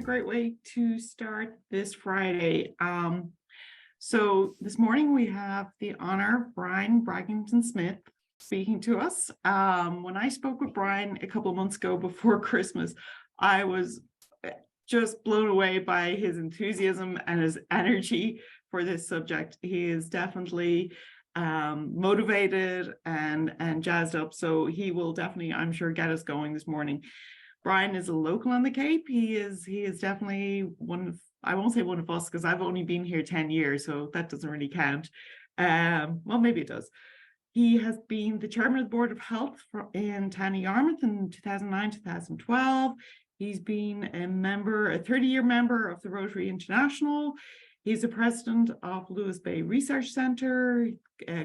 great way to start this Friday. So this morning we have the honor of Brian Braginton-Smith speaking to us. When I spoke with Brian a couple of months ago before Christmas, I was just blown away by his enthusiasm and his energy for this subject. He is definitely motivated and jazzed up. So he will definitely, I'm sure, get us going this morning. Brian is a local on the Cape. He is definitely one of, I won't say one of us because I've only been here 10 years, so that doesn't really count. Well, maybe it does. He has been the chairman of the Board of Health in Dennis-Yarmouth in 2009-2012. He's been a 30-year member of the Rotary International. He's the president of Lewis Bay Research Centre,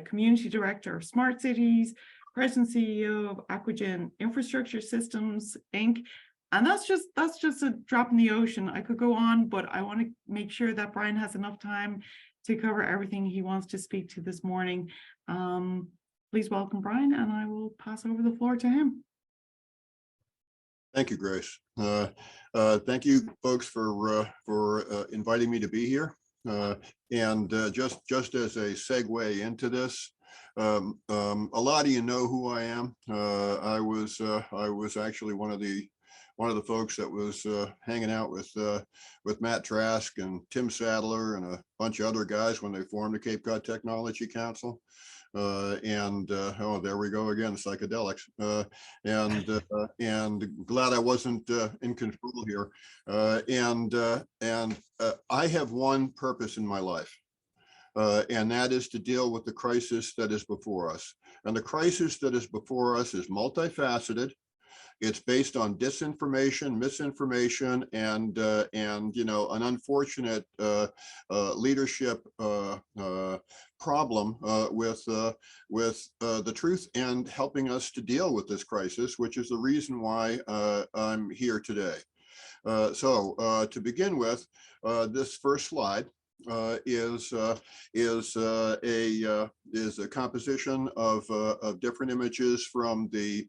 community director of Smart Cities, president CEO of Aquagen Infrastructure Systems, Inc. And that's just a drop in the ocean. I could go on, but I want to make sure that Brian has enough time to cover everything he wants to speak to this morning. Please welcome Brian, and I will pass over the floor to him. Thank you, Grace. Thank you, folks, for inviting me to be here. Just as a segue into this, a lot of you know who I am. I was actually one of the folks that was hanging out with Matt Trask and Tim Sadler and a bunch of other guys when they formed the Cape Cod Technology Council. Oh, there we go again, psychedelics. And glad I wasn't in control here. I have one purpose in my life, and that is to deal with the crisis that is before us. And the crisis that is before us is multifaceted. It's based on disinformation, misinformation, and you know, an unfortunate leadership problem with the truth and helping us to deal with this crisis, which is the reason why I'm here today. So to begin with, this first slide is a composition of different images from the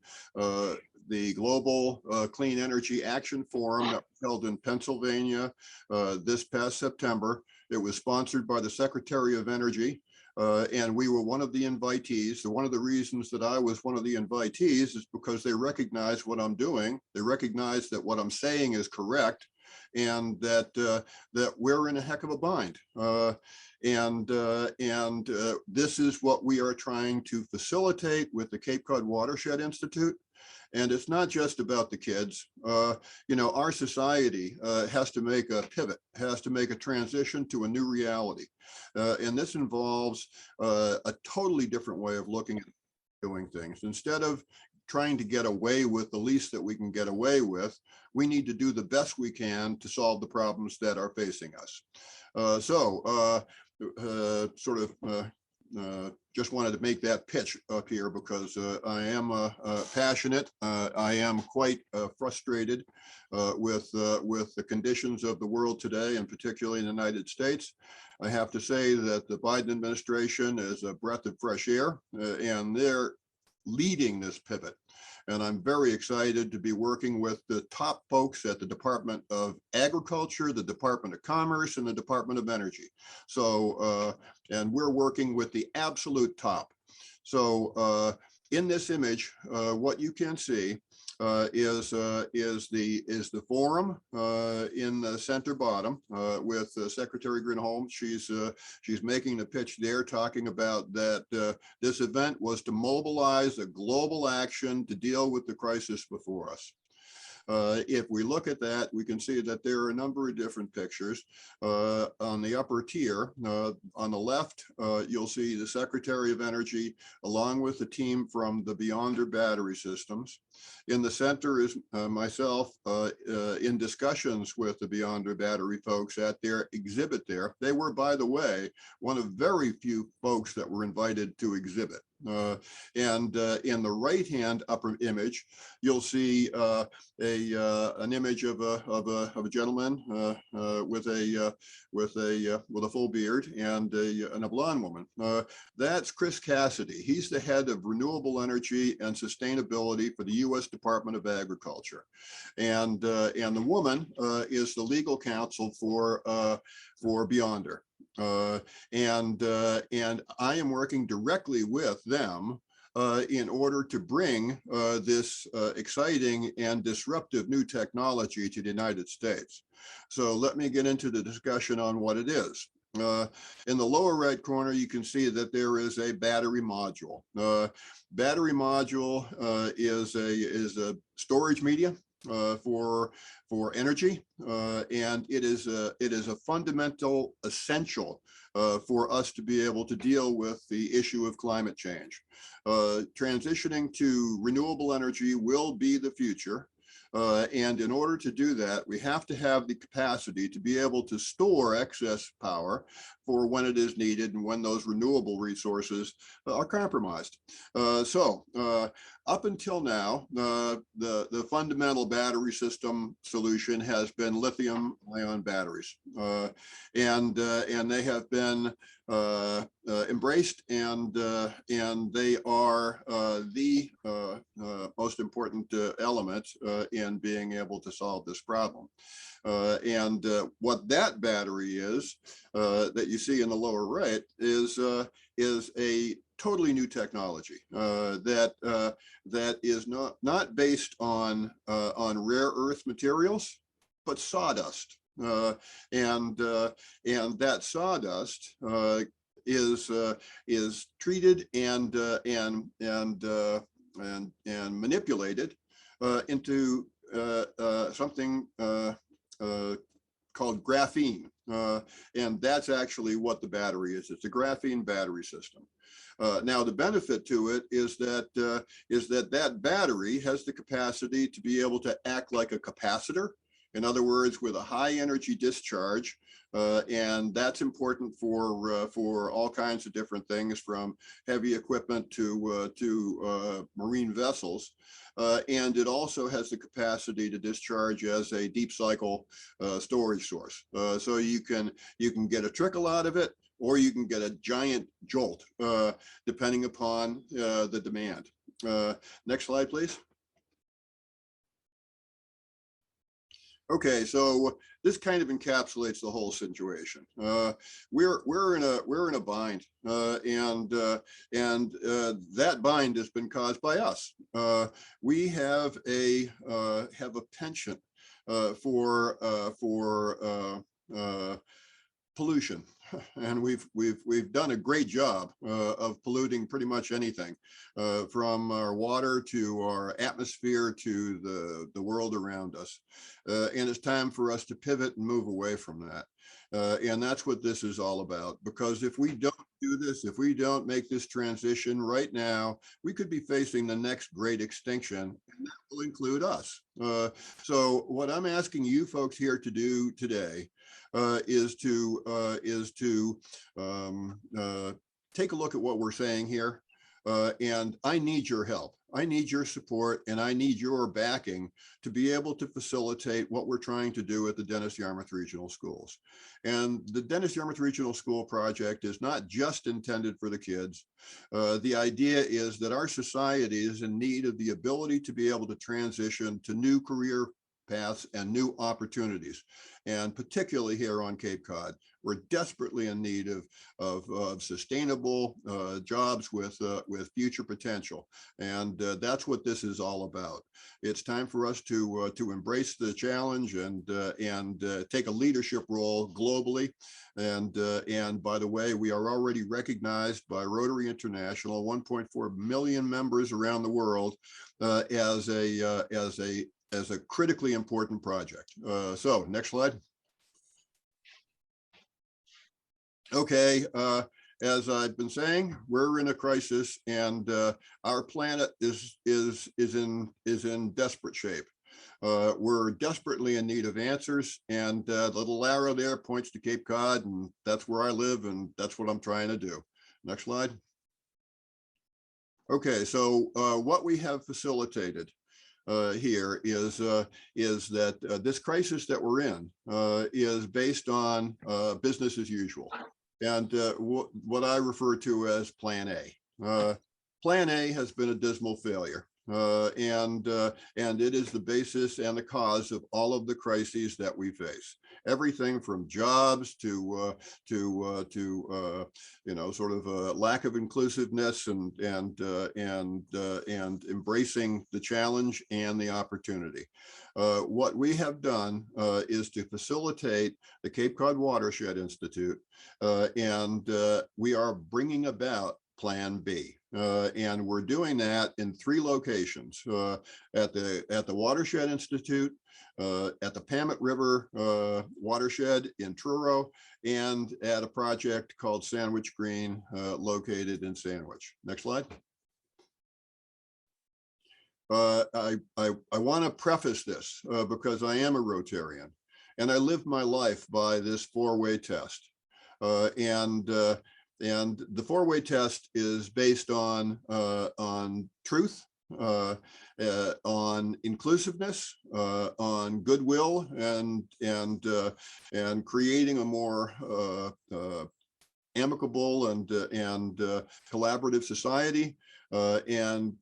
Global Clean Energy Action Forum that was held in Pennsylvania this past September. It was sponsored by the Secretary of Energy, and we were one of the invitees. So one of the reasons that I was one of the invitees is because they recognize what I'm doing. They recognize that what I'm saying is correct, and that we're in a heck of a bind. This is what we are trying to facilitate with the Cape Cod Watershed Institute. And it's not just about the kids. You know, our society has to make a pivot, has to make a transition to a new reality. And this involves a totally different way of looking at doing things. Instead of trying to get away with the least that we can get away with, we need to do the best we can to solve the problems that are facing us. Just wanted to make that pitch up here because I am passionate. I am quite frustrated with the conditions of the world today, and particularly in the United States. I have to say that the Biden administration is a breath of fresh air, and they're leading this pivot. And I'm very excited to be working with the top folks at the Department of Agriculture, the Department of Commerce, and the Department of Energy. So, and we're working with the absolute top. So in this image, what you can see is the forum in the center bottom with Secretary Grinholm. She's making the pitch there, talking about that this event was to mobilize a global action to deal with the crisis before us. If we look at that, we can see that there are a number of different pictures. On the upper tier, on the left, you'll see the Secretary of Energy, along with the team from the Beyonder Battery Systems. In the center is myself in discussions with the Beyonder Battery folks at their exhibit there. They were, by the way, one of very few folks that were invited to exhibit. And in the right-hand upper image, you'll see an image of a gentleman with a full beard and a blonde woman. That's Chris Cassidy. He's the head of renewable energy and sustainability for the U.S. Department of Agriculture, and the woman is the legal counsel for Beyonder. And I am working directly with them in order to bring this exciting and disruptive new technology to the United States. So let me get into the discussion on what it is. In the lower right corner, you can see that there is a battery module. Battery module is a storage media for energy, and it is a fundamental essential for us to be able to deal with the issue of climate change. Transitioning to renewable energy will be the future. And in order to do that, we have to have the capacity to be able to store excess power for when it is needed and when those renewable resources are compromised. Up until now, the fundamental battery system solution has been lithium-ion batteries, and they have been embraced, and they are the most important element in being able to solve this problem. What that battery is that you see in the lower right is a totally new technology that is not based on rare earth materials, but sawdust. And that sawdust is treated and manipulated into something called graphene, and that's actually what the battery is. It's a graphene battery system. Now, the benefit to it is that that battery has the capacity to be able to act like a capacitor. In other words, with a high energy discharge, and that's important for all kinds of different things, from heavy equipment to marine vessels. And it also has the capacity to discharge as a deep cycle storage source. So you can get a trickle out of it, or you can get a giant jolt, depending upon the demand. Next slide, please. Okay, so this kind of encapsulates the whole situation. We're in a bind, and that bind has been caused by us. We have a penchant for pollution, and we've done a great job of polluting pretty much anything, from our water to our atmosphere to the world around us. And it's time for us to pivot and move away from that. And that's what this is all about, because if we don't do this, if we don't make this transition right now, we could be facing the next great extinction, and that will include us. So what I'm asking you folks here to do today is to take a look at what we're saying here. And I need your help. I need your support, and I need your backing to be able to facilitate what we're trying to do at the Dennis-Yarmouth Regional Schools. And the Dennis-Yarmouth Regional School project is not just intended for the kids. The idea is that our society is in need of the ability to be able to transition to new career paths and new opportunities. And particularly here on Cape Cod, we're desperately in need of sustainable jobs with future potential. And that's what this is all about. It's time for us to embrace the challenge and take a leadership role globally. And by the way, we are already recognized by Rotary International, 1.4 million members around the world, as a critically important project. So next slide. Okay, as I've been saying, we're in a crisis, and our planet is in desperate shape. We're desperately in need of answers, and the little arrow there points to Cape Cod, and that's where I live, and that's what I'm trying to do. Next slide. Okay, so what we have facilitated here is that this crisis that we're in is based on business as usual, and what I refer to as Plan A. Plan A has been a dismal failure. And it is the basis and the cause of all of the crises that we face. Everything from jobs to you know, sort of a lack of inclusiveness and embracing the challenge and the opportunity. What we have done is to facilitate the Cape Cod Watershed Institute, and we are bringing about Plan B. And we're doing that in 3 locations, at the Watershed Institute, at the Pamet River watershed in Truro, and at a project called Sandwich Green, located in Sandwich. Next slide. I want to preface this because I am a Rotarian, and I live my life by this 4-way test. And the 4-way test is based on truth, on inclusiveness, on goodwill, and creating a more amicable and collaborative society, and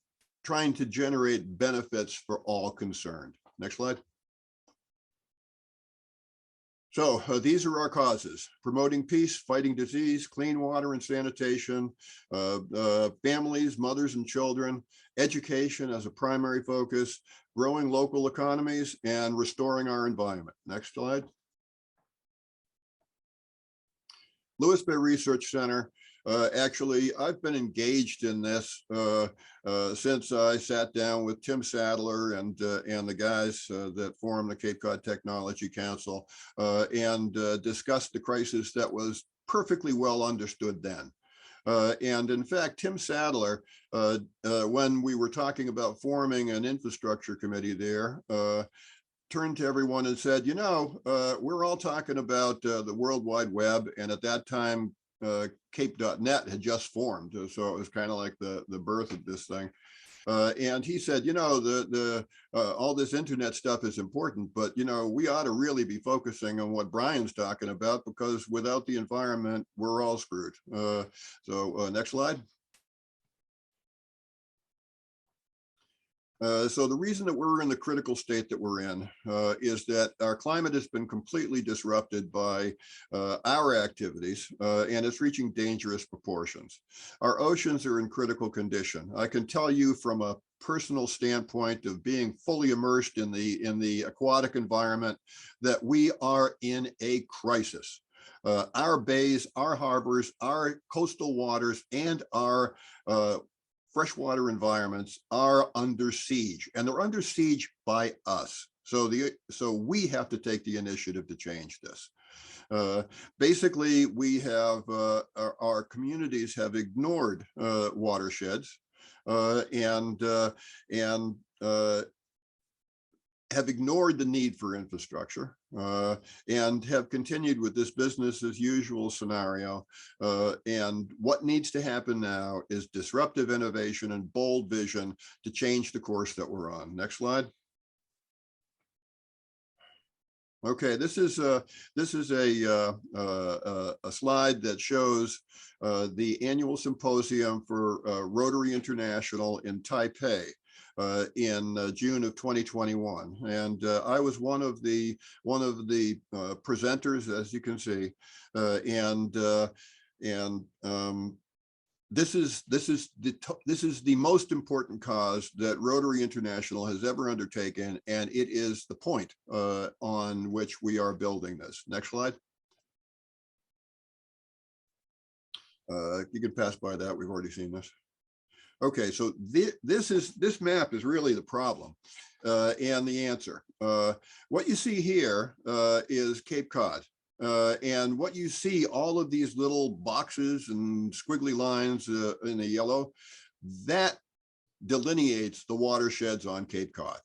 trying to generate benefits for all concerned. Next slide. So these are our causes: promoting peace, fighting disease, clean water and sanitation, families, mothers and children, education as a primary focus, growing local economies, and restoring our environment. Next slide. Lewis Bay Research Center. Actually, I've been engaged in this since I sat down with Tim Sadler and the guys that formed the Cape Cod Technology Council and discussed the crisis that was perfectly well understood then. And in fact, Tim Sadler, when we were talking about forming an infrastructure committee there, turned to everyone and said, you know, we're all talking about the World Wide Web, and at that time, Cape.net had just formed, so it was kind of like the birth of this thing. And he said, you know, all this internet stuff is important, but you know, we ought to really be focusing on what Brian's talking about, because without the environment, we're all screwed. So next slide. So the reason that we're in the critical state that we're in is that our climate has been completely disrupted by our activities, and it's reaching dangerous proportions. Our oceans are in critical condition. I can tell you from a personal standpoint of being fully immersed in the aquatic environment that we are in a crisis. Our bays, our harbors, our coastal waters, and our freshwater environments are under siege, and they're under siege by us. So we have to take the initiative to change this. Basically, we have our communities have ignored watersheds and have ignored the need for infrastructure and have continued with this business as usual scenario. And what needs to happen now is disruptive innovation and bold vision to change the course that we're on. Next slide. Okay, this is a slide that shows the annual symposium for Rotary International in Taipei in June of 2021, and I was one of the presenters, as you can see, this is the most important cause that Rotary International has ever undertaken, and it is the point on which we are building this. Next slide. You can pass by that. We've already seen this. Okay, so this map is really the problem and the answer. What you see here is Cape Cod. And what you see, all of these little boxes and squiggly lines in the yellow, that delineates the watersheds on Cape Cod.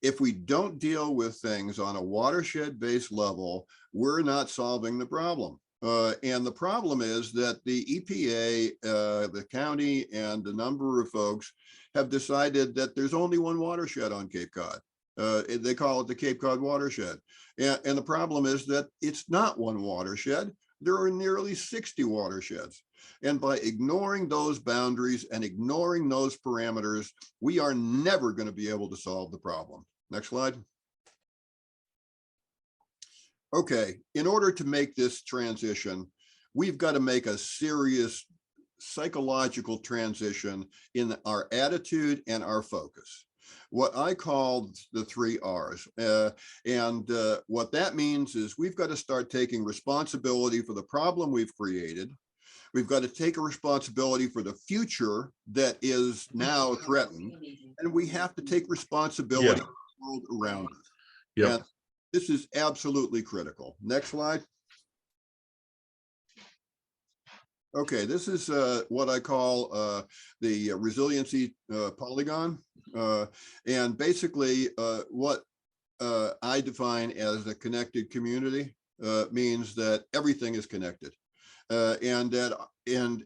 If we don't deal with things on a watershed-based level, we're not solving the problem. And the problem is that the EPA, the county, and a number of folks have decided that there's only one watershed on Cape Cod. They call it the Cape Cod Watershed. And the problem is that it's not one watershed. There are nearly 60 watersheds. And by ignoring those boundaries and ignoring those parameters, we are never going to be able to solve the problem. Next slide. Okay, in order to make this transition, we've got to make a serious psychological transition in our attitude and our focus. What I call the 3 R's. What that means is we've got to start taking responsibility for the problem we've created. We've got to take a responsibility for the future that is now threatened. And we have to take responsibility for the world around us. Yeah. And this is absolutely critical. Next slide. Okay, this is what I call the resiliency polygon. And basically what I define as a connected community means that everything is connected. And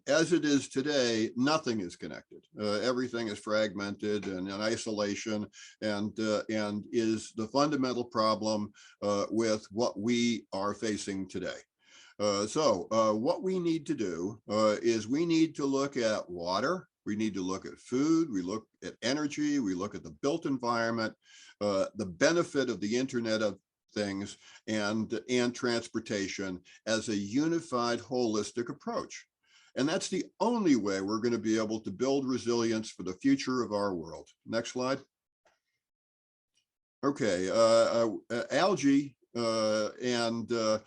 as it is today, nothing is connected. Everything is fragmented and in isolation, and is the fundamental problem with what we are facing today. So what we need to do is we need to look at water, we need to look at food, we look at energy, we look at the built environment, the benefit of the Internet of Things and transportation as a unified, holistic approach. And that's the only way we're going to be able to build resilience for the future of our world. Next slide. Okay, algae and the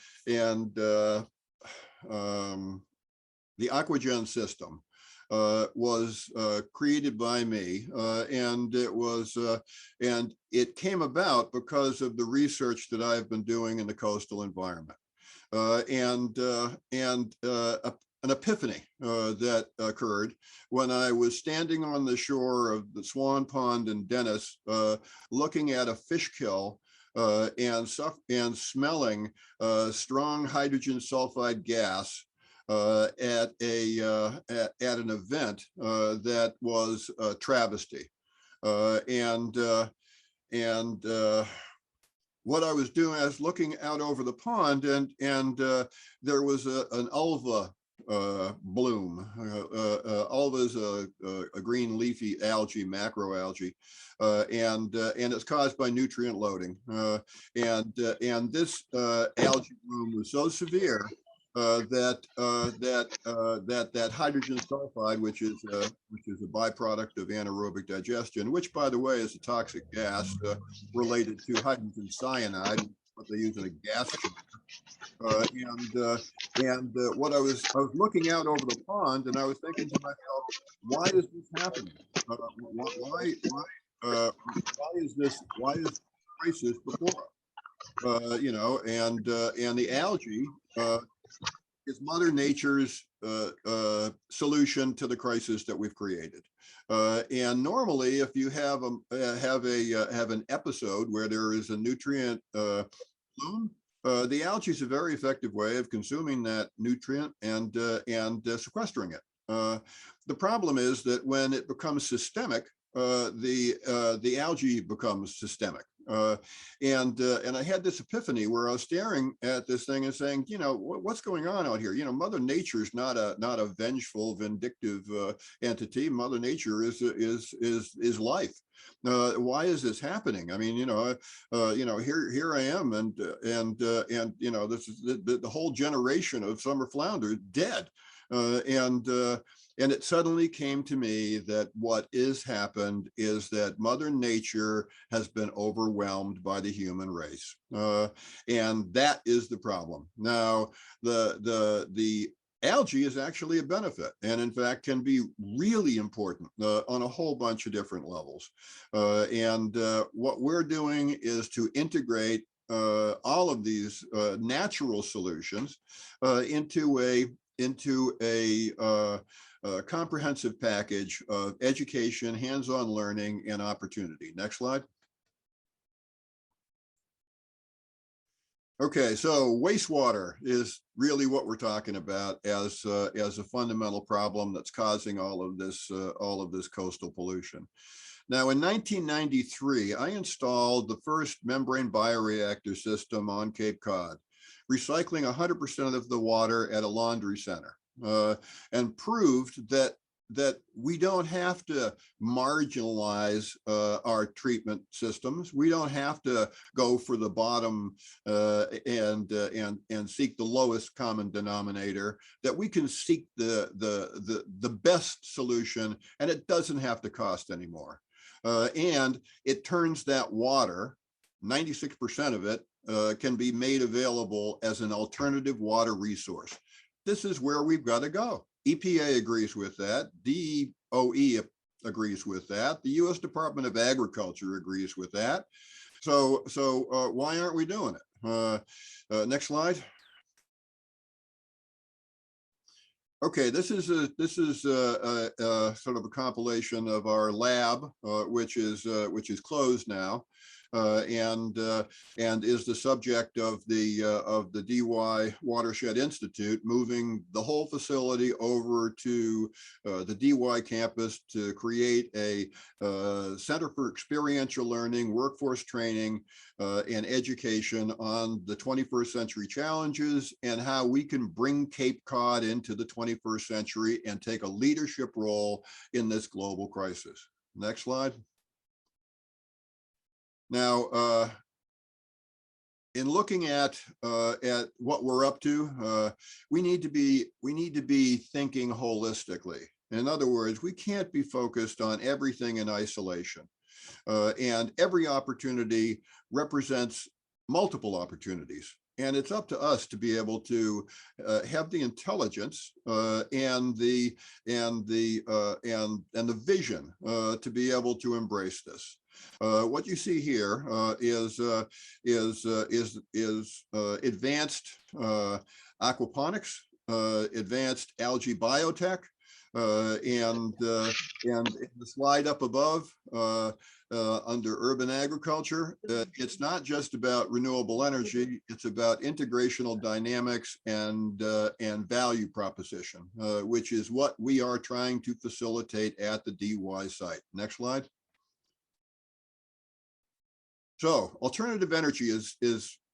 Aquagen system was created by me, and it came about because of the research that I've been doing in the coastal environment, an epiphany that occurred when I was standing on the shore of the Swan Pond in Dennis, looking at a fish kill and smelling strong hydrogen sulfide gas at an event that was a travesty. What I was doing, I was looking out over the pond, and there was an ulva bloom. Ulva is a green leafy algae, macroalgae, and it's caused by nutrient loading. And this algae bloom was so severe that hydrogen sulfide, which is a byproduct of anaerobic digestion, which, by the way, is a toxic gas related to hydrogen cyanide, what they use in a gas chamber. What I was looking out over the pond, and I was thinking to myself, why is this happening? Why is crisis before us? And the algae is Mother Nature's solution to the crisis that we've created. And normally, if you have an episode where there is a nutrient bloom, the algae is a very effective way of consuming that nutrient and sequestering it. The problem is that when it becomes systemic, the algae becomes systemic. And I had this epiphany where I was staring at this thing and saying, what's going on out here? Mother Nature is not a vengeful, vindictive entity. Mother Nature is life. Why is this happening? I mean, here I am, and this is the whole generation of summer flounder dead, and it suddenly came to me that what has happened is that Mother Nature has been overwhelmed by the human race, and that is the problem. Now, the algae is actually a benefit, and in fact can be really important on a whole bunch of different levels. What we're doing is to integrate all of these natural solutions into a comprehensive package of education, hands-on learning, and opportunity. Next slide. Okay, so wastewater is really what we're talking about as a fundamental problem that's causing all of this coastal pollution. Now, in 1993, I installed the first membrane bioreactor system on Cape Cod, recycling 100% of the water at a laundry center, and proved that we don't have to marginalize our treatment systems. We don't have to go for the bottom and seek the lowest common denominator. That we can seek the best solution, and it doesn't have to cost anymore. And it turns that water, 96% of it, can be made available as an alternative water resource. This is where we've got to go. EPA agrees with that. DOE agrees with that. The U.S. Department of Agriculture agrees with that. So why aren't we doing it? Next slide. Okay, this is sort of a compilation of our lab, which is closed now. And is the subject of the DY Watershed Institute, moving the whole facility over to the DY campus to create a Center for Experiential Learning, Workforce Training, and Education on the 21st century challenges and how we can bring Cape Cod into the 21st century and take a leadership role in this global crisis. Next slide. Now, in looking at what we're up to, we need to be thinking holistically. In other words, we can't be focused on everything in isolation, and every opportunity represents multiple opportunities. And it's up to us to be able to have the intelligence and the vision to be able to embrace this. What you see here is advanced aquaponics, advanced algae biotech, and the slide up above under urban agriculture, it's not just about renewable energy, it's about integrational dynamics and value proposition, which is what we are trying to facilitate at the DY site. Next slide. So alternative energy is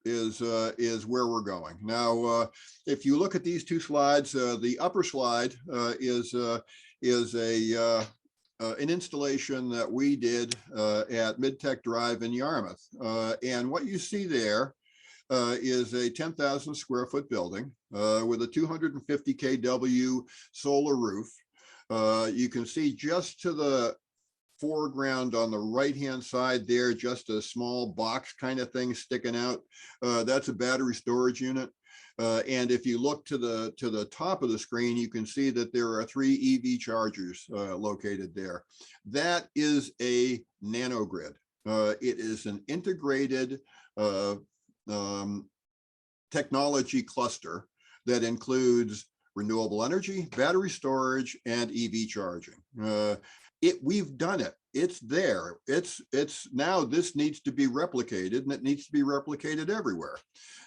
where we're going. Now, if you look at these two slides, the upper slide is an installation that we did at Midtech Drive in Yarmouth. And what you see there is a 10,000 square foot building with a 250 kW solar roof. You can see just to the foreground on the right hand side there, just a small box kind of thing sticking out. That's a battery storage unit. And if you look to the top of the screen, you can see that there are 3 EV chargers located there. That is a nanogrid. It is an integrated technology cluster that includes renewable energy, battery storage, and EV charging. We've done it. It's there. It's now this needs to be replicated, and it needs to be replicated everywhere.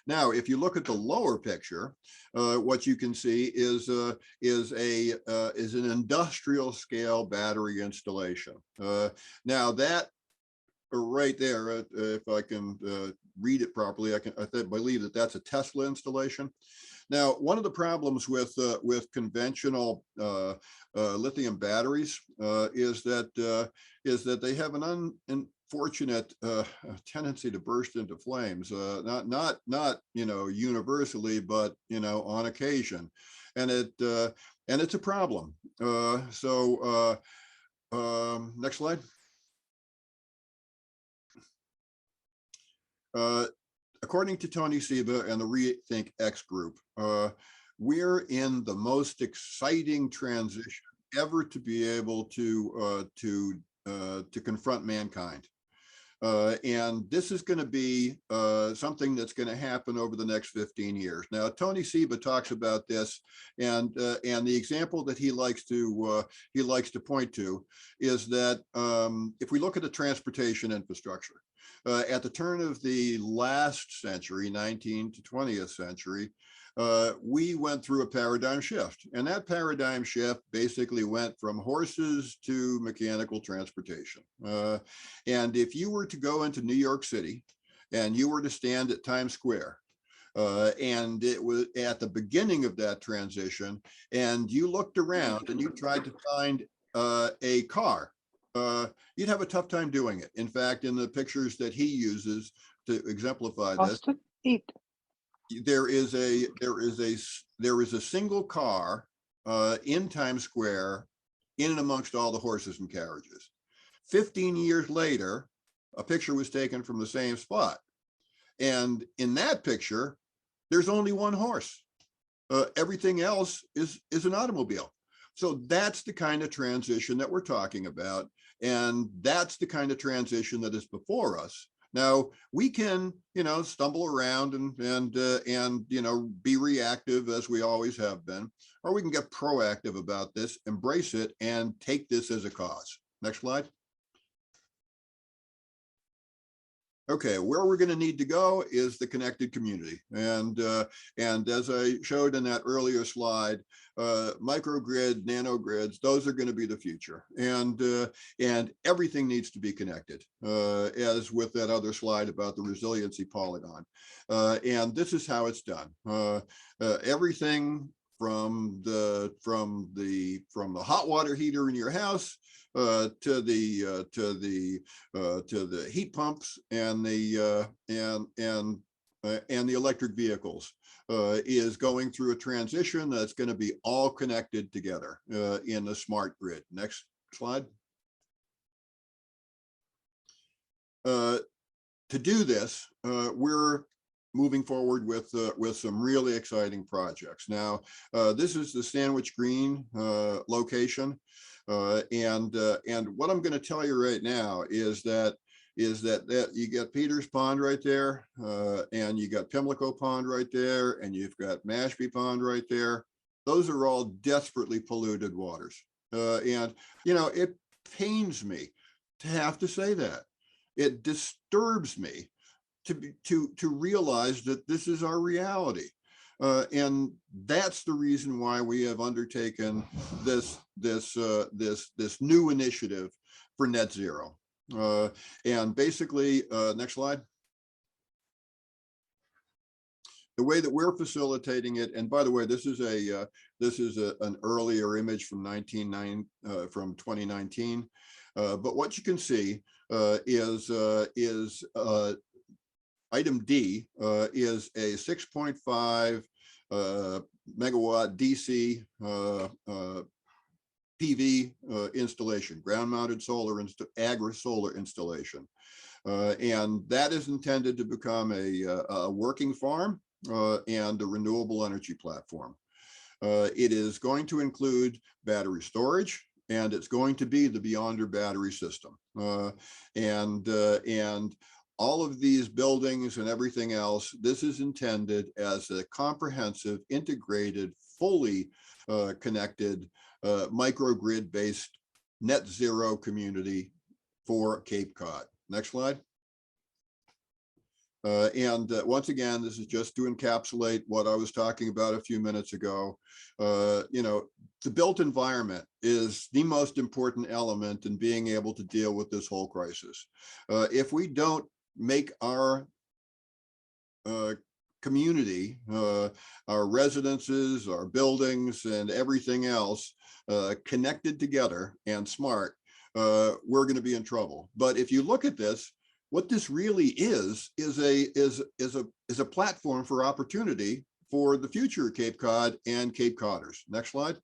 Now, if you look at the lower picture, what you can see is an industrial scale battery installation. Now that right there, if I can read it properly, I believe that that's a Tesla installation. Now, one of the problems with conventional lithium batteries is that they have an unfortunate tendency to burst into flames. Not universally, but on occasion, and it's a problem. Next slide. According to Tony Seba and the Rethink X group, we're in the most exciting transition ever to be able to confront mankind. And this is going to be something that's going to happen over the next 15 years. Now, Tony Seba talks about this, and the example that he likes to point to is that if we look at the transportation infrastructure, At the turn of the last century, 19th to 20th century, we went through a paradigm shift. And that paradigm shift basically went from horses to mechanical transportation. And if you were to go into New York City and you were to stand at Times Square, and it was at the beginning of that transition, and you looked around and you tried to find a car, you'd have a tough time doing it. In fact, in the pictures that he uses to exemplify this, there is a single car in Times Square in and amongst all the horses and carriages. 15 years later, a picture was taken from the same spot. And in that picture, there's only one horse. Everything else is an automobile. So that's the kind of transition that we're talking about. And that's the kind of transition that is before us. Now, we can, stumble around and be reactive as we always have been, or we can get proactive about this, embrace it, and take this as a cause. Next slide. Okay, where we're going to need to go is the connected community. And as I showed in that earlier slide, microgrid, nanogrids, those are going to be the future. And everything needs to be connected, as with that other slide about the resiliency polygon. And this is how it's done. Everything from the hot water heater in your house to the heat pumps and the electric vehicles is going through a transition that's going to be all connected together in a smart grid. Next slide. To do this, we're moving forward with some really exciting projects. Now, this is the Sandwich Green location. And what I'm going to tell you right now is that you get Peters Pond right there, and you got Pimlico Pond right there, and you've got Mashpee Pond right there. Those are all desperately polluted waters. And it pains me to have to say that. It disturbs me to realize that this is our reality. And that's the reason why we have undertaken this new initiative for net zero. And basically, next slide. The way that we're facilitating it, and by the way, this is an earlier image from 2019. But what you can see is item D is a 6.5 megawatt DC PV installation, ground-mounted solar agri-solar installation, and that is intended to become a working farm and a renewable energy platform. It is going to include battery storage, and it's going to be the Beyonder battery system, and all of these buildings and everything else, this is intended as a comprehensive, integrated, fully connected, microgrid-based net zero community for Cape Cod. Next slide. Once again, this is just to encapsulate what I was talking about a few minutes ago. The built environment is the most important element in being able to deal with this whole crisis. If we don't make our community, our residences, our buildings, and everything else connected together and smart, we're going to be in trouble. But if you look at this, what this really is a platform for opportunity for the future of Cape Cod and Cape Codders. Next slide.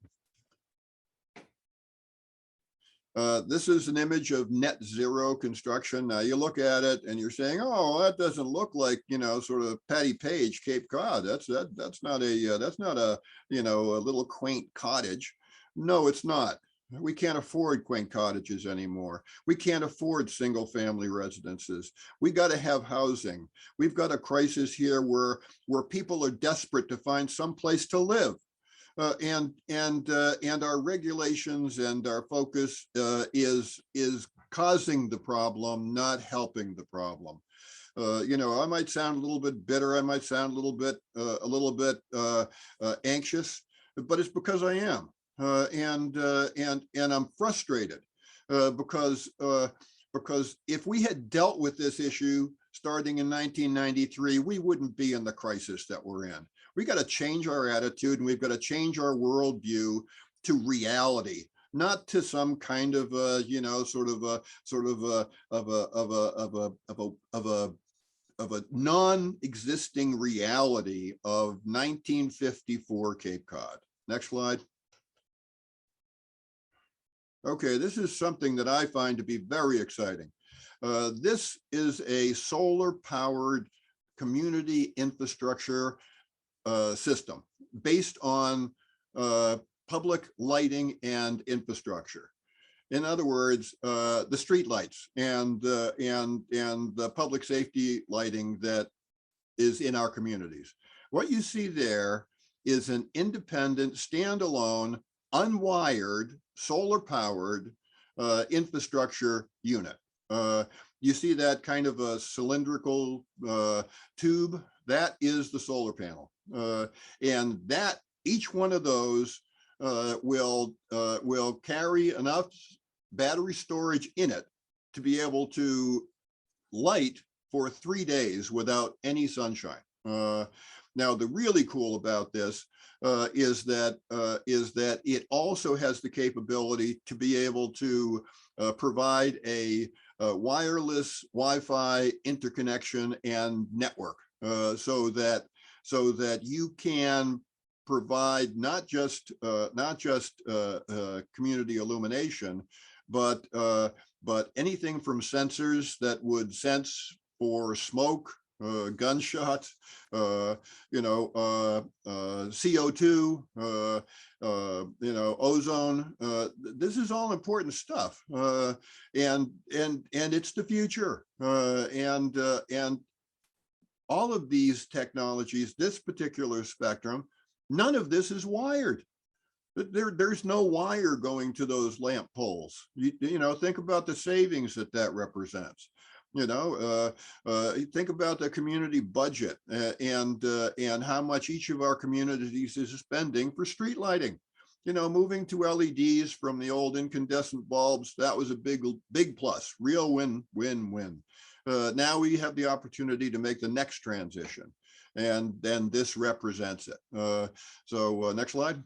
This is an image of net zero construction. Now you look at it and you're saying, oh, that doesn't look like, sort of Patty Page, Cape Cod. That's not a little quaint cottage. No, it's not. We can't afford quaint cottages anymore. We can't afford single family residences. We got to have housing. We've got a crisis here where people are desperate to find some place to live. And our regulations and our focus is causing the problem, not helping the problem. You know, I might sound a little bit bitter. I might sound a little bit anxious, but it's because I am, and I'm frustrated because if we had dealt with this issue starting in 1993, we wouldn't be in the crisis that we're in. We got to change our attitude, and we've got to change our worldview to reality, not to some kind of you know, sort of a non-existing reality of 1954 Cape Cod. Next slide. Okay, this is something that I find to be very exciting. This is a solar-powered community infrastructure system based on public lighting and infrastructure. In other words, the street lights and the public safety lighting that is in our communities. What you see there is an independent, standalone, unwired, solar-powered infrastructure unit. You see that kind of a cylindrical tube? That is the solar panel. And that each one of those will carry enough battery storage in it to be able to light for 3 days without any sunshine. Now, the really cool about this is that it also has the capability to be able to provide a wireless Wi-Fi interconnection and network, so that you can provide not just community illumination, but anything from sensors that would sense for smoke, gunshot, you know, CO2, you know, ozone. This is all important stuff, and it's the future. And all of these technologies, this particular spectrum, none of this is wired. There's no wire going to those lamp poles. You know, think about the savings that represents. You know, think about the community budget and how much each of our communities is spending for street lighting. You know, moving to LEDs from the old incandescent bulbs, that was a big plus, real win. Now we have the opportunity to make the next transition, and then this represents it. So next slide.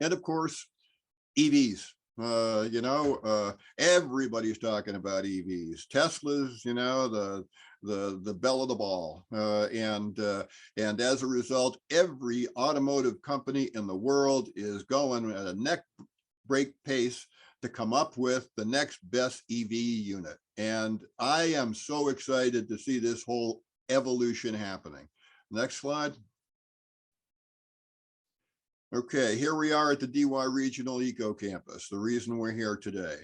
And of course, EVs. You know, everybody's talking about EVs. Tesla's, you know, the belle of the ball, and as a result, every automotive company in the world is going at a neck break pace to come up with the next best EV unit. And I am so excited to see this whole evolution happening. Next slide. Okay, here we are at the DY Regional EcoCampus, the reason we're here today.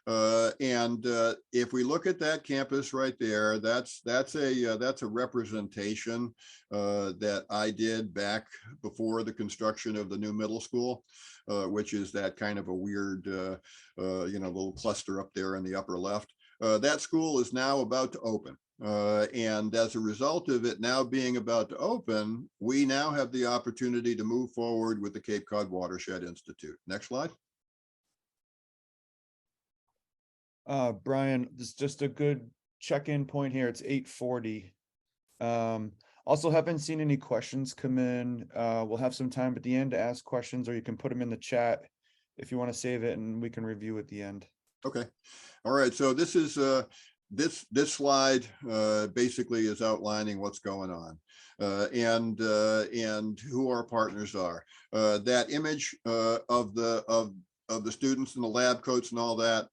And if we look at that campus right there, that's a representation that I did back before the construction of the new middle school, which is that kind of a weird, you know, little cluster up there in the upper left. That school is now about to open. And as a result of it now being about to open, we now have the opportunity to move forward with the Cape Cod Watershed Institute. Next slide. Brian, this is just a good check-in point here. It's 8:40. Also haven't seen any questions come in. We'll have some time at the end to ask questions, or you can put them in the chat if you want to save it and we can review at the end. Okay. All right. So this is this slide basically is outlining what's going on and who our partners are. That image of the students in the lab coats and all that,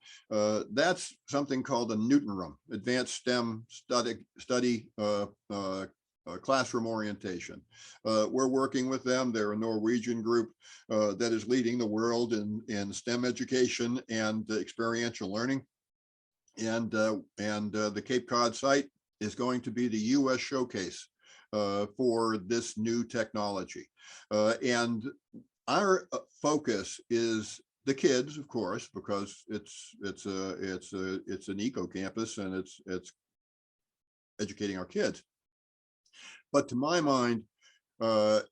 that's something called a Newton Room, Advanced STEM Study Classroom Orientation. We're working with them. They're a Norwegian group that is leading the world in STEM education and experiential learning. And the Cape Cod site is going to be the US showcase for this new technology. And our focus is the kids, of course, because it's an eco-campus and it's educating our kids. But to my mind,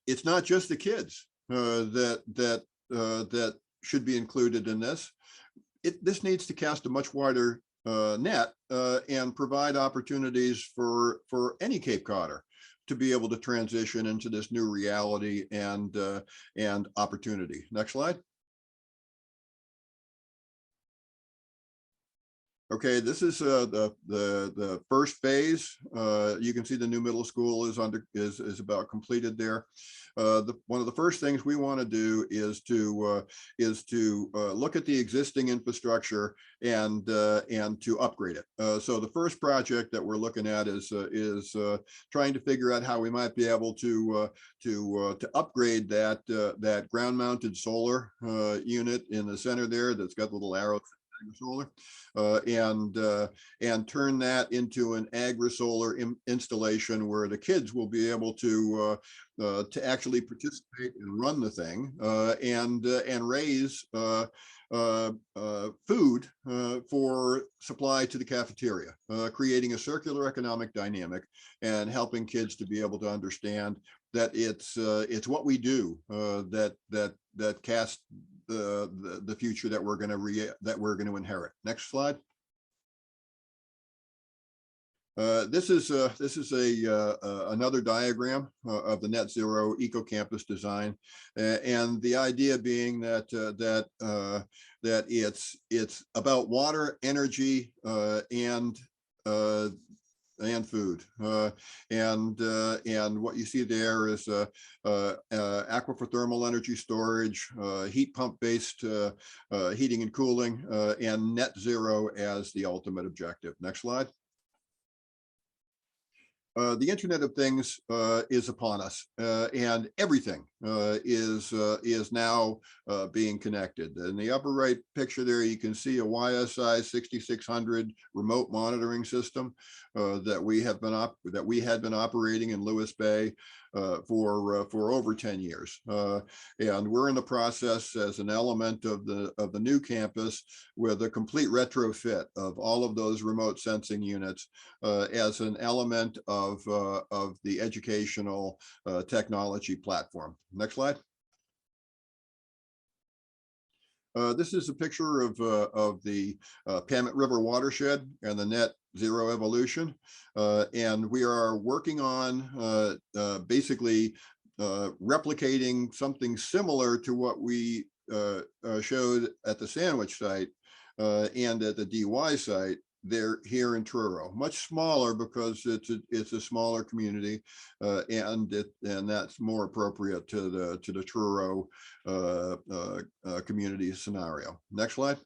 it's not just the kids that should be included in this. This needs to cast a much wider net and provide opportunities for any Cape Codder to be able to transition into this new reality and opportunity. Next slide. Okay, this is the first phase. You can see the new middle school is about completed there. One of the first things we want to do is to look at the existing infrastructure and to upgrade it. So the first project that we're looking at is trying to figure out how we might be able to upgrade that ground-mounted solar unit in the center there that's got little arrows. Solar and turn that into an agri-solar installation where the kids will be able to actually participate and run the thing and raise food for supply to the cafeteria, creating a circular economic dynamic and helping kids to be able to understand that it's what we do that casts the future that we're going to inherit. Next slide. This is another diagram of the net zero eco-campus design, and the idea being that it's about water, energy, and food, and what you see there is aquifer thermal energy storage, heat pump based heating and cooling, and net zero as the ultimate objective. Next slide. The Internet of Things is upon us, and everything is now being connected. In the upper right picture there, you can see a YSI 6600 remote monitoring system that we had been operating in Lewis Bay for over 10 years, and we're in the process as an element of the new campus with a complete retrofit of all of those remote sensing units as an element of the educational technology platform. Next slide. This is a picture of the Pamet River watershed and the net zero evolution. And we are working on basically replicating something similar to what we showed at the Sandwich site and at the DY site there here in Truro. Much smaller because it's a smaller community, and that's more appropriate to the Truro community scenario. Next slide.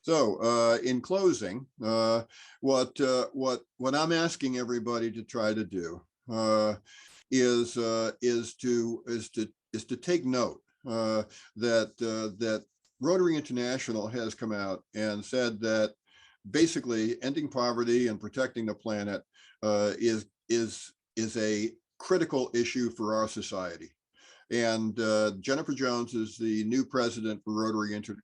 So in closing, what I'm asking everybody to try to do is to take note that Rotary International has come out and said that basically ending poverty and protecting the planet is a critical issue for our society. And Jennifer Jones is the new president for Rotary International,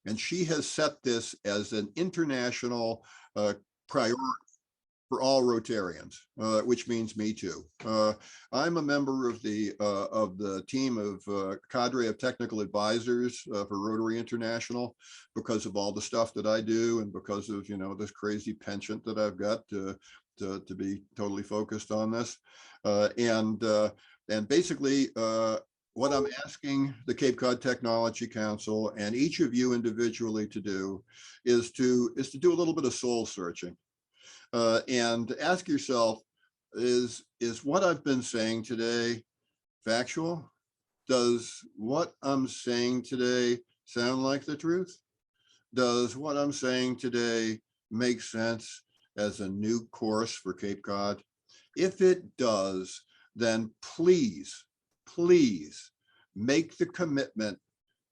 and she has set this as an international priority for all Rotarians, which means me too. I'm a member of the team of cadre of technical advisors for Rotary International because of all the stuff that I do and because of this crazy penchant that I've got to be totally focused on this, and basically what I'm asking the Cape Cod Technology Council and each of you individually to do is to do a little bit of soul searching. And ask yourself, is what I've been saying today factual? Does what I'm saying today sound like the truth? Does what I'm saying today make sense as a new course for Cape Cod? If it does, then please make the commitment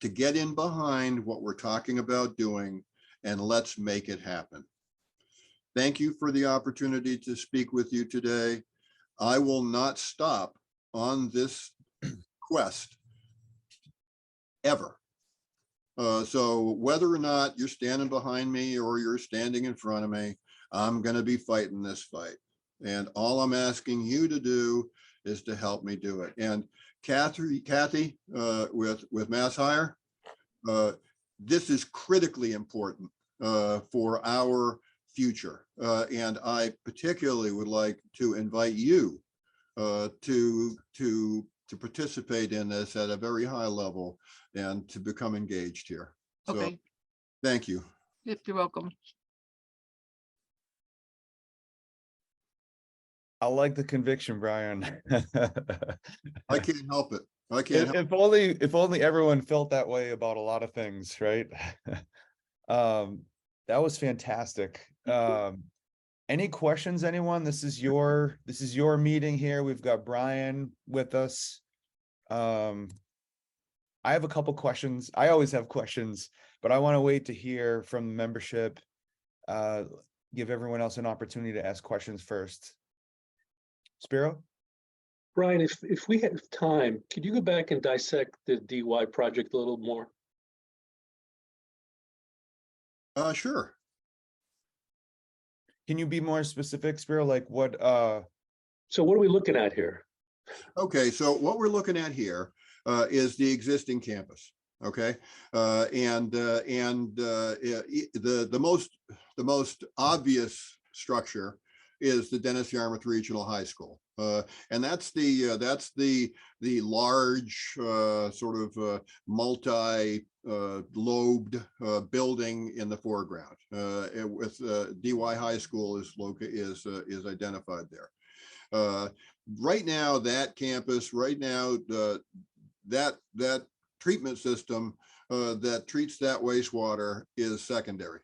to get in behind what we're talking about doing, and let's make it happen. Thank you for the opportunity to speak with you today. I will not stop on this quest ever. So whether or not you're standing behind me or you're standing in front of me, I'm going to be fighting this fight. And all I'm asking you to do is to help me do it. And Kathy, with Mass Hire, this is critically important for our future. And I particularly would like to invite you to participate in this at a very high level and to become engaged here. Okay. So thank you. Yep, you're welcome. I like the conviction, Brian. I can't help it. I can't help If only everyone felt that way about a lot of things, right? That was fantastic. Any questions, anyone? This is your meeting here. We've got Brian with us. I have a couple questions. I always have questions, but I want to wait to hear from the membership. Give everyone else an opportunity to ask questions first. Spiro? Brian, if we have time, could you go back and dissect the DY project a little more? Sure. Can you be more specific, Spiro? Like what? So what are we looking at here? Okay, so what we're looking at here is the existing campus. Okay, the most obvious structure is the Dennis-Yarmouth Regional High School, and that's the large sort of multi-lobed building in the foreground. With DY High School is identified there. Right now, that campus, that treatment system that treats that wastewater is secondary.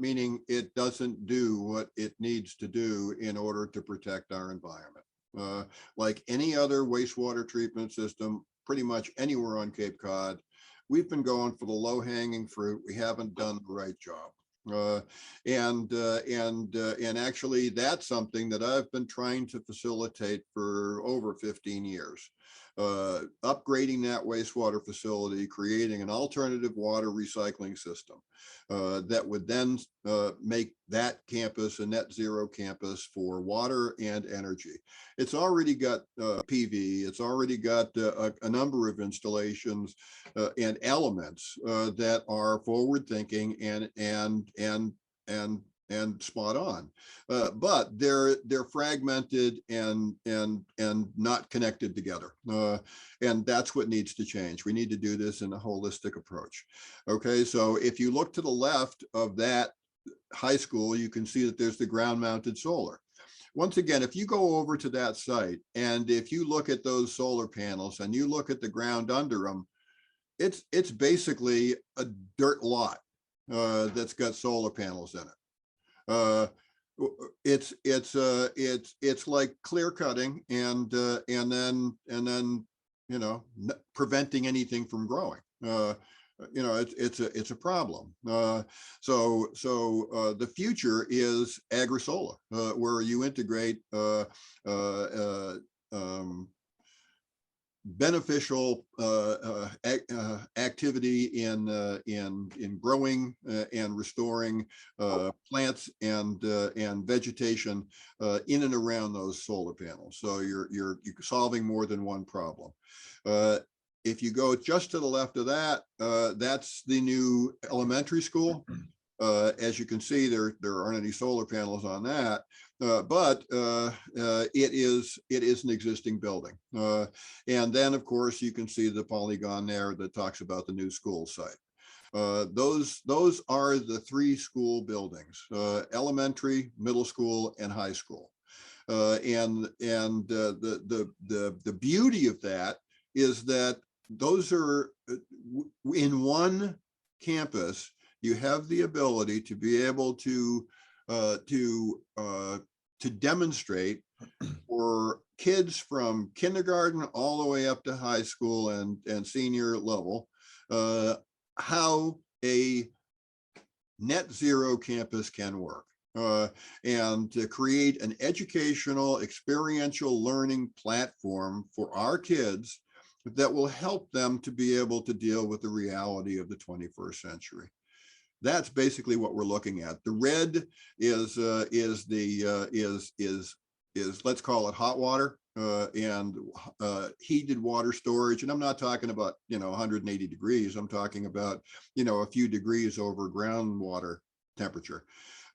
Meaning it doesn't do what it needs to do in order to protect our environment. Like any other wastewater treatment system, pretty much anywhere on Cape Cod, we've been going for the low-hanging fruit. We haven't done the right job. And actually, that's something that I've been trying to facilitate for over 15 years. Upgrading that wastewater facility, creating an alternative water recycling system that would then make that campus a net zero campus for water and energy. It's already got PV, it's already got a number of installations and elements that are forward thinking and spot on, but they're fragmented and not connected together, and that's what needs to change. We need to do this in a holistic approach. Okay, so if you look to the left of that high school, you can see that there's the ground-mounted solar. Once again, if you go over to that site and if you look at those solar panels and you look at the ground under them, it's basically a dirt lot that's got solar panels in it. It's like clear cutting and then preventing anything from growing. It's a problem. So the future is agri-solar, where you integrate beneficial activity in growing and restoring plants and vegetation in and around those solar panels. So you're solving more than one problem. If you go just to the left of that, that's the new elementary school. As you can see, there aren't any solar panels on that, but it is an existing building. And then, of course, you can see the polygon there that talks about the new school site. Those are the three school buildings: elementary, middle school, and high school. And the beauty of that is that those are in one campus. You have the ability to be able to demonstrate for kids from kindergarten all the way up to high school and senior level how a net zero campus can work, and to create an educational experiential learning platform for our kids that will help them to be able to deal with the reality of the 21st century. That's basically what we're looking at. The red is let's call it hot water and heated water storage. And I'm not talking about 180 degrees. I'm talking about a few degrees over groundwater temperature.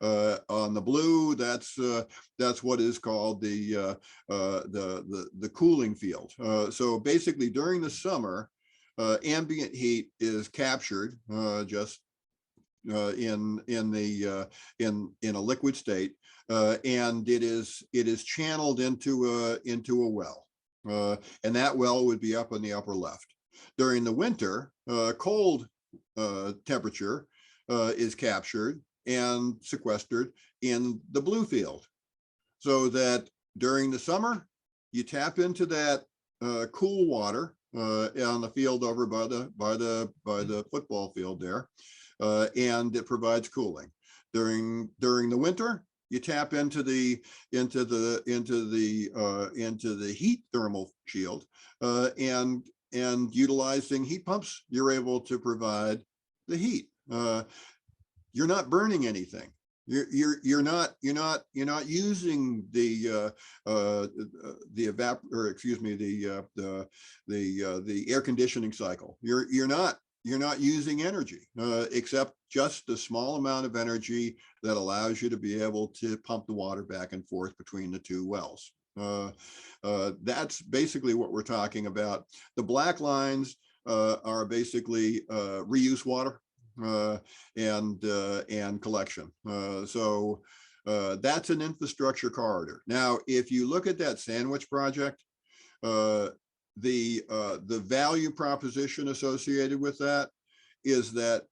On the blue, that's what is called the cooling field. So basically, during the summer, ambient heat is captured just in a liquid state, and it is channeled into a well, and that well would be up in the upper left. During the winter, cold temperature is captured and sequestered in the blue field, so that during the summer you tap into that cool water on the field over by the football field there, and it provides cooling. During the winter, you tap into the heat thermal shield, and utilizing heat pumps, you're able to provide the heat. You're not burning anything. You're not using the air conditioning cycle. You're not using energy except just a small amount of energy that allows you to be able to pump the water back and forth between the two wells. That's basically what we're talking about. The black lines are basically reuse water and collection. So that's an infrastructure corridor. Now, if you look at that sandwich project, the value proposition associated with that is that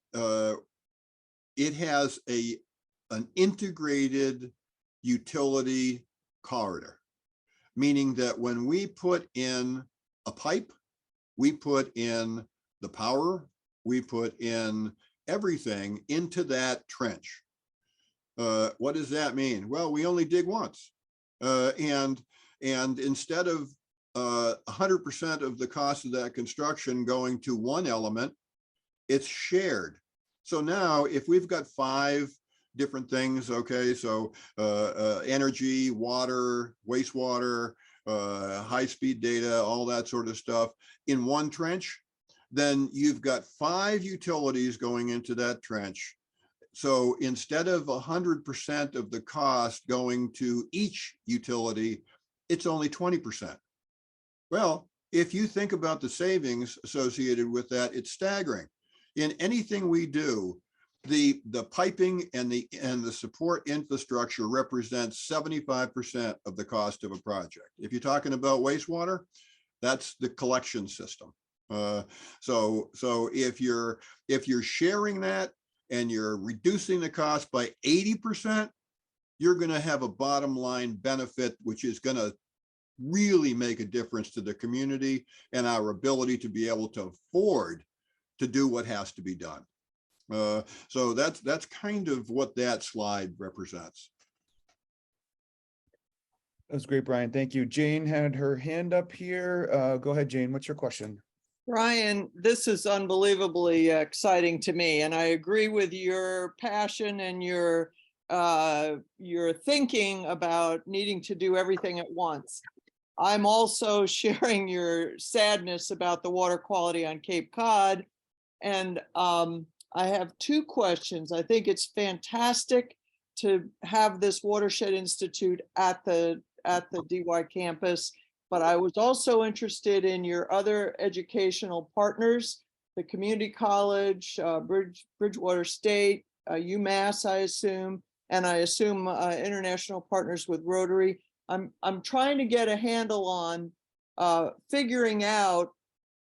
it has an integrated utility corridor, meaning that when we put in a pipe, we put in the power, we put in everything into that trench. What does that mean? Well, we only dig once, and instead of 100% of the cost of that construction going to one element, it's shared. So now if we've got 5 different things, okay, so energy, water, wastewater, high-speed data, all that sort of stuff in one trench, then you've got 5 utilities going into that trench. So instead of 100% of the cost going to each utility, it's only 20%. Well, if you think about the savings associated with that, it's staggering. In anything we do, the piping and the support infrastructure represents 75% of the cost of a project. If you're talking about wastewater, that's the collection system. So if you're sharing that and you're reducing the cost by 80%, you're going to have a bottom line benefit, which is going to really make a difference to the community and our ability to be able to afford to do what has to be done. So that's kind of what that slide represents. That was great, Brian. Thank you. Jane had her hand up here. Go ahead, Jane. What's your question? Ryan, this is unbelievably exciting to me, and I agree with your passion and your thinking about needing to do everything at once. I'm also sharing your sadness about the water quality on Cape Cod, and I have 2 questions. I think it's fantastic to have this Watershed Institute at the DY campus. But I was also interested in your other educational partners, the community college, Bridgewater State, UMass, I assume, and I assume international partners with Rotary. I'm trying to get a handle on figuring out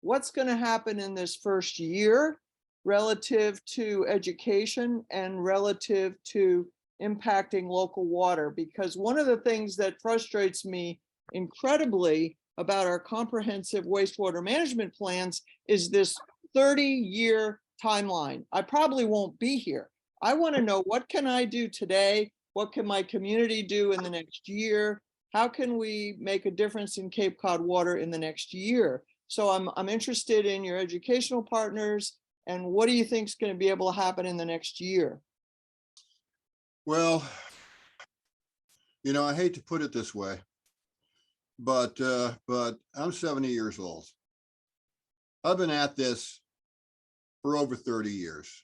what's going to happen in this first year relative to education and relative to impacting local water. Because one of the things that frustrates me incredibly about our comprehensive wastewater management plans is this 30-year timeline. I probably won't be here. I want to know, what can I do today? What can my community do in the next year? How can we make a difference in Cape Cod water in the next year? So I'm interested in your educational partners, and what do you think is going to be able to happen in the next year? Well, you know, I hate to put it this way, but I'm 70 years old. I've been at this for over 30 years.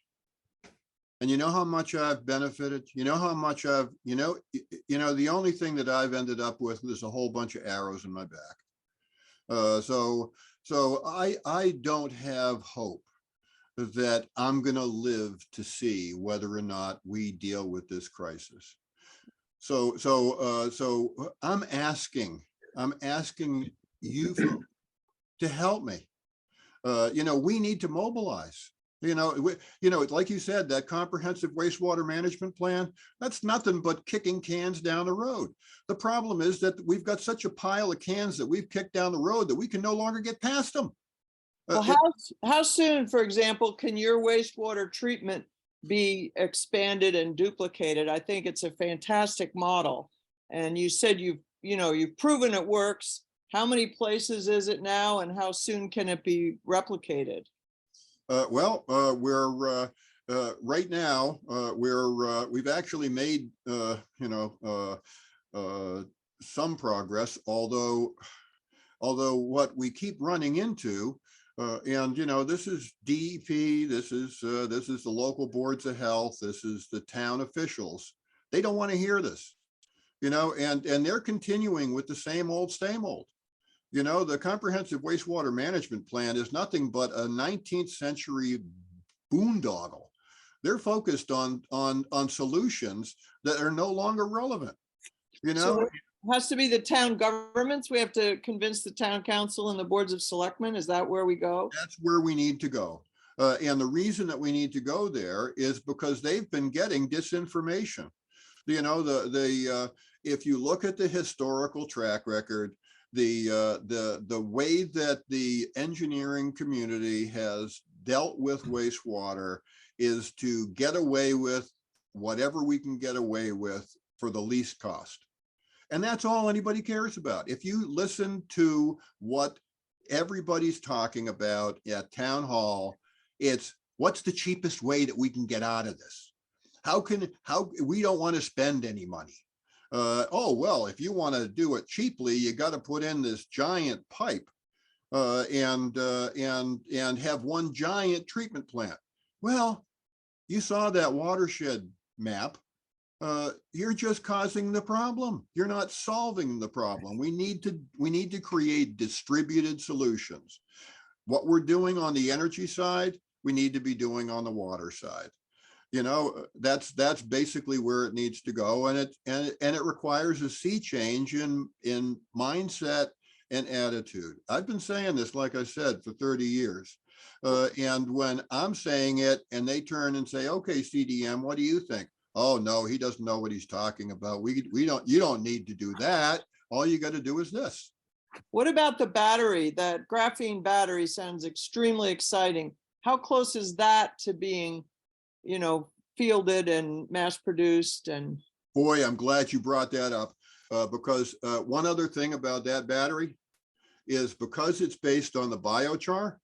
And you know how much I've benefited? You know how much I've, the only thing that I've ended up with is a whole bunch of arrows in my back. So I don't have hope that I'm going to live to see whether or not we deal with this crisis. So I'm asking you folks to help me. We need to mobilize. Like you said, that comprehensive wastewater management plan, that's nothing but kicking cans down the road. The problem is that we've got such a pile of cans that we've kicked down the road that we can no longer get past them. Well, how soon, for example, can your wastewater treatment be expanded and duplicated? I think it's a fantastic model. And you said you've proven it works. How many places is it now, and how soon can it be replicated? We're right now, we've actually made some progress, although what we keep running into, this is DEP, this is the local boards of health, this is the town officials. They don't want to hear this, and they're continuing with the same old. The comprehensive wastewater management plan is nothing but a 19th century boondoggle. They're focused on solutions that are no longer relevant. So it has to be the town governments. We have to convince the town council and the boards of selectmen. Is that where we go? That's where we need to go. And the reason that we need to go there is because they've been getting disinformation. If you look at the historical track record, the way that the engineering community has dealt with wastewater is to get away with whatever we can get away with for the least cost. And that's all anybody cares about. If you listen to what everybody's talking about at town hall, it's what's the cheapest way that we can get out of this? How we don't want to spend any money. Well, if you want to do it cheaply, you got to put in this giant pipe and have one giant treatment plant. Well, you saw that watershed map. You're just causing the problem. You're not solving the problem. We need to create distributed solutions. What we're doing on the energy side, we need to be doing on the water side. That's basically where it needs to go, and it requires a sea change in mindset and attitude. I've been saying this, like I said, for 30 years, and when I'm saying it and they turn and say, "Okay, CDM, what do you think?" "Oh no, he doesn't know what he's talking about. You don't need to do that. All you got to do is this." What about the battery? That graphene battery sounds extremely exciting. How close is that to being fielded and mass produced? And boy, I'm glad you brought that up, because one other thing about that battery is because it's based on the biochar,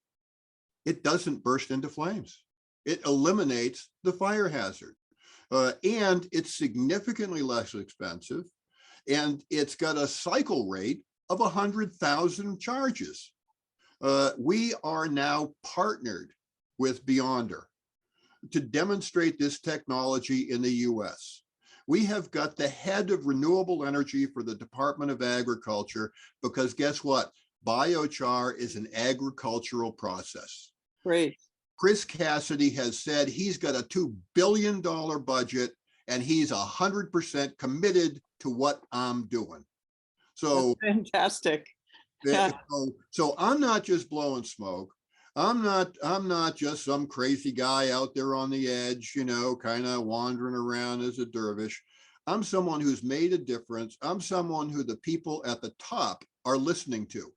it doesn't burst into flames. It eliminates the fire hazard, and it's significantly less expensive, and it's got a cycle rate of 100,000 charges. We are now partnered with Beyonder to demonstrate this technology in the US. We have got the head of renewable energy for the Department of Agriculture, because guess what? Biochar is an agricultural process. great. Chris Cassidy has said he's got a $2 billion budget and he's 100% committed to what I'm doing. So That's fantastic. so I'm not just blowing smoke. I'm not just some crazy guy out there on the edge, kind of wandering around as a dervish. I'm someone who's made a difference. I'm someone who the people at the top are listening to.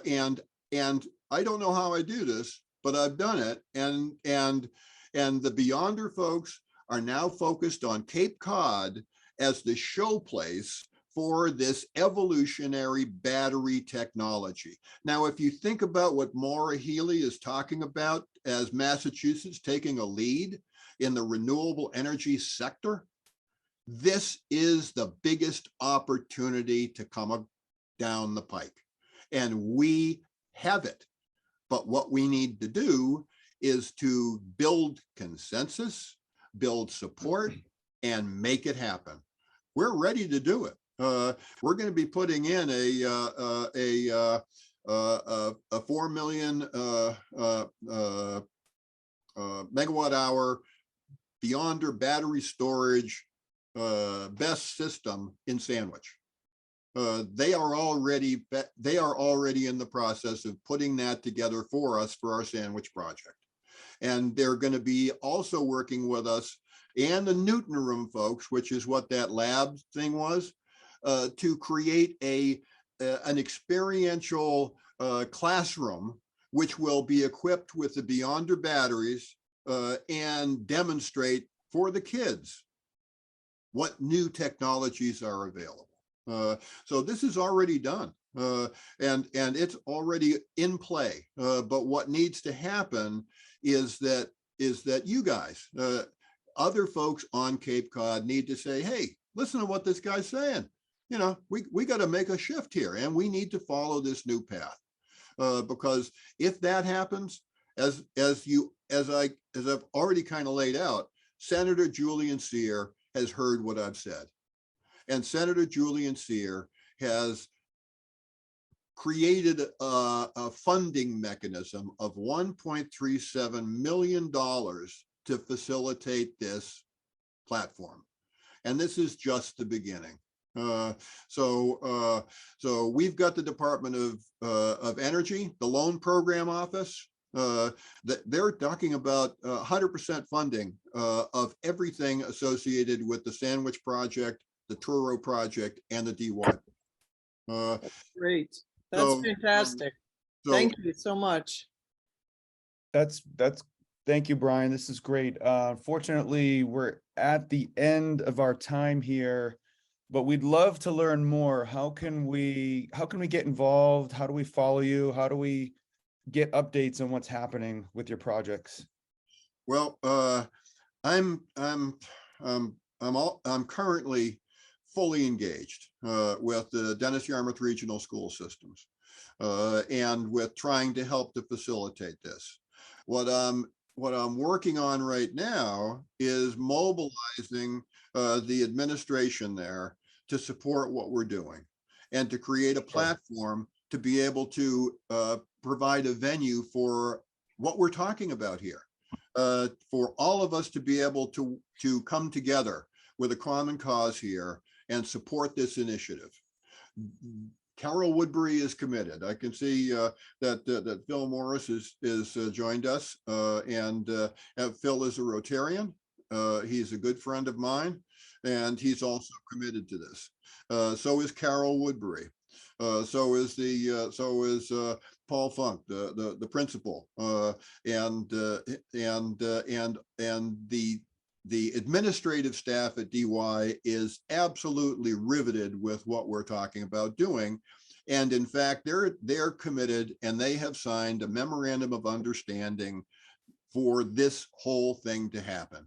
And I don't know how I do this, but I've done it. And the Beyonder folks are now focused on Cape Cod as the show place for this evolutionary battery technology. Now, if you think about what Maura Healey is talking about as Massachusetts taking a lead in the renewable energy sector, this is the biggest opportunity to come down the pike. And we have it. But what we need to do is to build consensus, build support, and make it happen. We're ready to do it. We're going to be putting in a 4 million megawatt hour beyonder battery storage BESS system in Sandwich. They are already in the process of putting that together for us for our Sandwich project. And they're going to be also working with us and the Newton Room folks, which is what that lab thing was, to create an experiential classroom, which will be equipped with the Beyonder batteries and demonstrate for the kids what new technologies are available. So this is already done and it's already in play. But what needs to happen is that you guys, other folks on Cape Cod need to say, hey, listen to what this guy's saying. You know, we got to make a shift here and we need to follow this new path. Because if that happens, as I've already kind of laid out, Senator Julian Cyr has heard what I've said. And Senator Julian Cyr has created a funding mechanism of $1.37 million to facilitate this platform. And this is just the beginning. So we've got the Department of Energy, the Loan Program Office, that they're talking about 100% funding of everything associated with the Sandwich Project, the Truro Project, and the DY. That's great. That's fantastic. Thank you so much. Thank you, Brian. This is great. Fortunately, we're at the end of our time here, but we'd love to learn more. How can we get involved? How do we follow you? How do we get updates on what's happening with your projects? Well, I'm currently fully engaged with the Dennis-Yarmouth Regional School Systems and with trying to help to facilitate this. What I'm working on right now is mobilizing the administration there to support what we're doing and to create a platform to be able to provide a venue for what we're talking about here, for all of us to be able to come together with a common cause here and support this initiative. Carol Woodbury is committed. I can see that Phil Morris is joined us, and Phil is a Rotarian. He's a good friend of mine, and he's also committed to this. So is Carol Woodbury. So is Paul Funk, the principal, and the administrative staff at DY is absolutely riveted with what we're talking about doing. And in fact, they're committed and they have signed a memorandum of understanding for this whole thing to happen.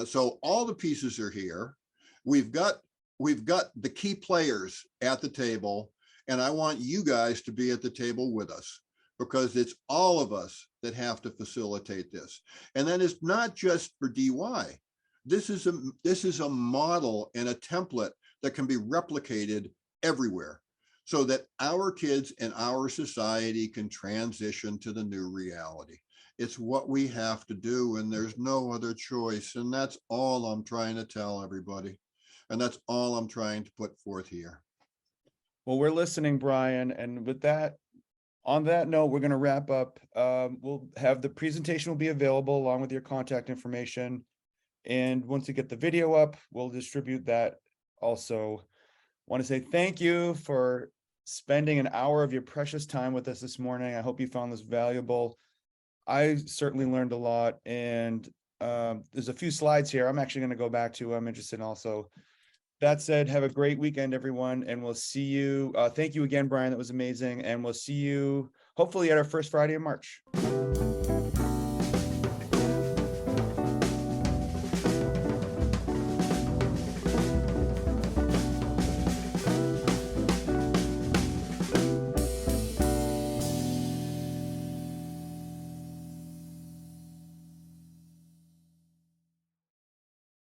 So all the pieces are here. We've got the key players at the table, and I want you guys to be at the table with us, because it's all of us that have to facilitate this. And then it's not just for DY. This is a model and a template that can be replicated everywhere so that our kids and our society can transition to the new reality. It's what we have to do, and there's no other choice. And that's all I'm trying to tell everybody. And that's all I'm trying to put forth here. Well, we're listening, Brian. And with that, on that note, we're going to wrap up. We'll have the presentation will be available along with your contact information. And once we get the video up, we'll distribute that also. Want to say thank you for spending an hour of your precious time with us this morning. I hope you found this valuable. I certainly learned a lot. And there's a few slides here I'm actually going to go back to. I'm interested in also that said, have a great weekend, everyone, and we'll see you. Thank you again, Brian. That was amazing. And we'll see you hopefully at our first Friday in March.